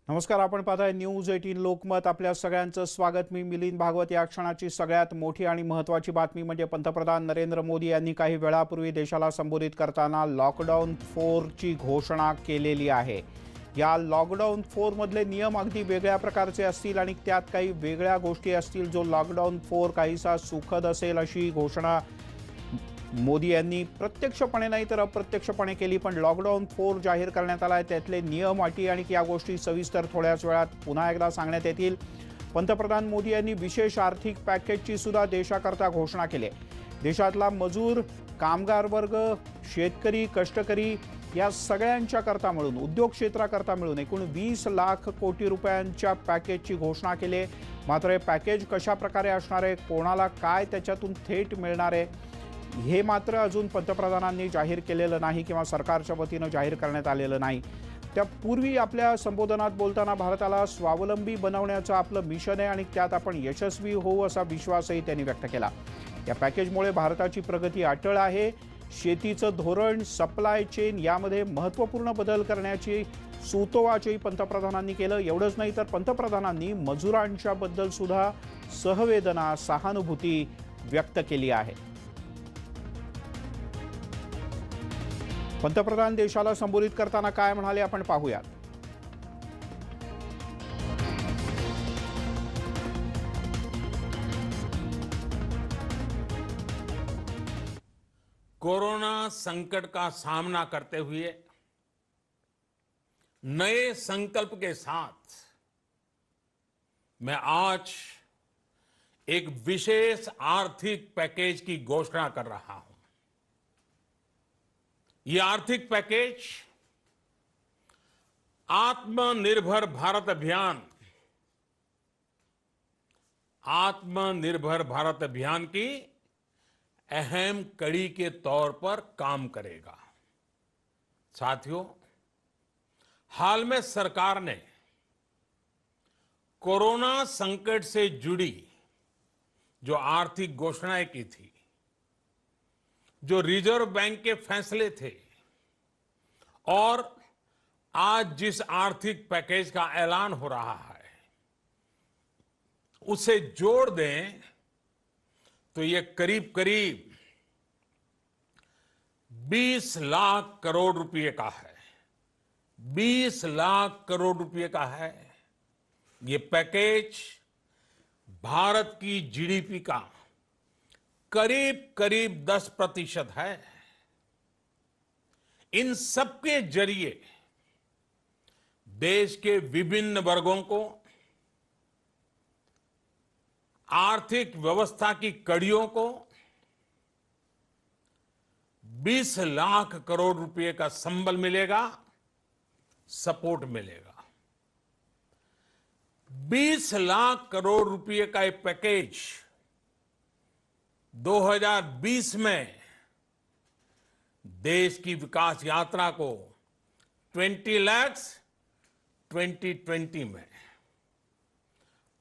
नमस्कार, आपण पाहताय न्यूज 18 लोकमत. आपल्या सगळ्यांचं स्वागत. मी मिलिंद भागवत. या क्षणाची सगळ्यात मोठी आणि महत्त्वाची बातमी म्हणजे पंतप्रधान नरेंद्र मोदी यांनी काही वेळापूर्वी देशाला संबोधित करताना लॉकडाऊन 4 ची घोषणा केलेली आहे. या लॉकडाऊन 4 मधले नियम अगदी वेगळ्या प्रकारचे असतील आणि त्यात काही वेगळ्या गोष्टी असतील. जो लॉकडाऊन 4 काहीसा सुखद असेल अशी घोषणा मोदी यांनी प्रत्यक्षपणे नाही तर अप्रत्यक्षपणे केली. पण लॉकडाऊन 4 जाहीर करण्यात आला आहे. त्यातले नियम, अटी आणि या गोष्टी सविस्तर थोड्याच वेळात पुन्हा एकदा सांगण्यात येतील. पंतप्रधान मोदी यांनी विशेष आर्थिक पॅकेजची सुद्धा देशाकरता घोषणा केली आहे. देशातला मजूर, कामगार वर्ग, शेतकरी, कष्टकरी या सगळ्यांच्या करता मिळून, उद्योग क्षेत्राकरता मिळून एकूण 20 लाख कोटी रुपयांच्या पॅकेजची घोषणा केली आहे. मात्र हे पॅकेज कशा प्रकारे असणार आहे, कोणाला काय त्याच्यातून थेट मिळणार आहे, हे मात्र अजून पंतप्रधानांनी जाहीर केलेलं नाही किंवा सरकारच्या वतीनं जाहीर करण्यात आलेलं नाही. त्यापूर्वी आपल्या संबोधनात बोलताना भारताला स्वावलंबी बनवण्याचं आपलं मिशन आहे आणि त्यात आपण यशस्वी होऊ असा विश्वासही त्यांनी व्यक्त केला. या पॅकेजमुळे भारताची प्रगती अटळ आहे. शेतीचं धोरण, सप्लाय चेन यामध्ये महत्त्वपूर्ण बदल करण्याची सूतोवाचही पंतप्रधानांनी केलं. एवढंच नाही तर पंतप्रधानांनी मजुरांच्या बद्दल सुद्धा सहवेदना, सहानुभूती व्यक्त केली आहे. पंतप्रधान देशाला संबोधित करताना काय म्हणाले आपण पाहूयात. कोरोना संकट का सामना करते हुए नए संकल्प के साथ मैं आज एक विशेष आर्थिक पैकेज की घोषणा कर रहा हूं. ये आर्थिक पैकेज आत्मनिर्भर भारत अभियान की अहम कड़ी के तौर पर काम करेगा. साथियों, हाल में सरकार ने कोरोना संकट से जुड़ी जो आर्थिक घोषणाएं की थी, जो रिजर्व बैंक के फैसले थे और आज जिस आर्थिक पैकेज का ऐलान हो रहा है उसे जोड़ दें तो ये करीब करीब 20 लाख करोड़ रुपए का है. 20 लाख करोड़ रुपए का है. ये पैकेज भारत की जीडीपी का करीब करीब 10% है. इन सबके जरिए देश के विभिन्न वर्गों को आर्थिक व्यवस्था की कड़ियों को 20 लाख करोड़ रुपए का संबल मिलेगा, सपोर्ट मिलेगा. 20 लाख करोड़ रुपए का एक पैकेज 2020 में देश की विकास यात्रा को 20 लाख 2020 में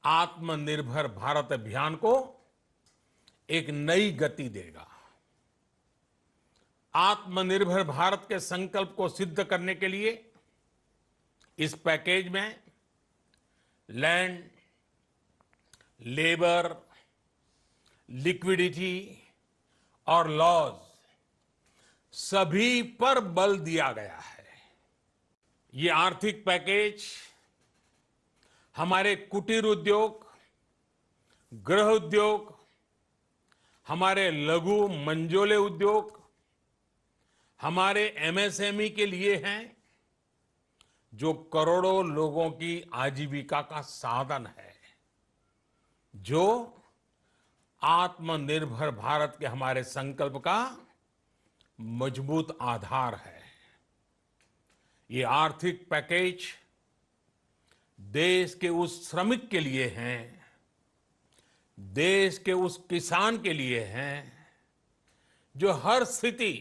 आत्मनिर्भर भारत अभियान को एक नई गति देगा. आत्मनिर्भर भारत के संकल्प को सिद्ध करने के लिए इस पैकेज में लैंड, लेबर, लिक्विडिटी और लॉज सभी पर बल दिया गया है. ये आर्थिक पैकेज हमारे कुटीर उद्योग, गृह उद्योग, हमारे लघु मंझोले उद्योग, हमारे एमएसएमई के लिए हैं, जो करोड़ों लोगों की आजीविका का साधन है, जो आत्मनिर्भर भारत के हमारे संकल्प का मजबूत आधार है. ये आर्थिक पैकेज देश के उस श्रमिक के लिए हैं, देश के उस किसान के लिए हैं जो हर स्थिति,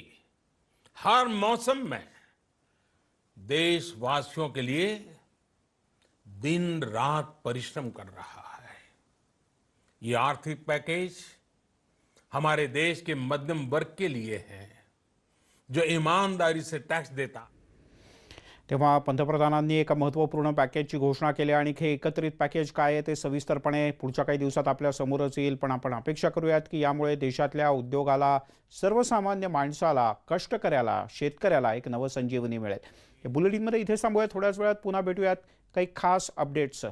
हर मौसम में देशवासियों के लिए दिन रात परिश्रम कर रहा है. ये आर्थिक पैकेज हमारे देश के मध्यम वर्ग के लिए है, जो ईमानदारी से टैक्स देता. तेव्हा पंतप्रधानांनी एका महत्त्वपूर्ण पॅकेजची घोषणा केली आणि हे एकत्रित पॅकेज काय आहे ते सविस्तरपणे पुढच्या काही दिवसात आपल्या समोरच येईल. पण आपण अपेक्षा करूयात की यामुळे देशातल्या उद्योगाला, सर्वसामान्य माणसाला, कष्टकऱ्याला, शेतकऱ्याला एक नवसंजीवनी मिळेल. या बुलेटिनमध्ये इथे थांबूया. थोड्याच वेळात पुन्हा भेटूयात काही खास अपडेट्ससह.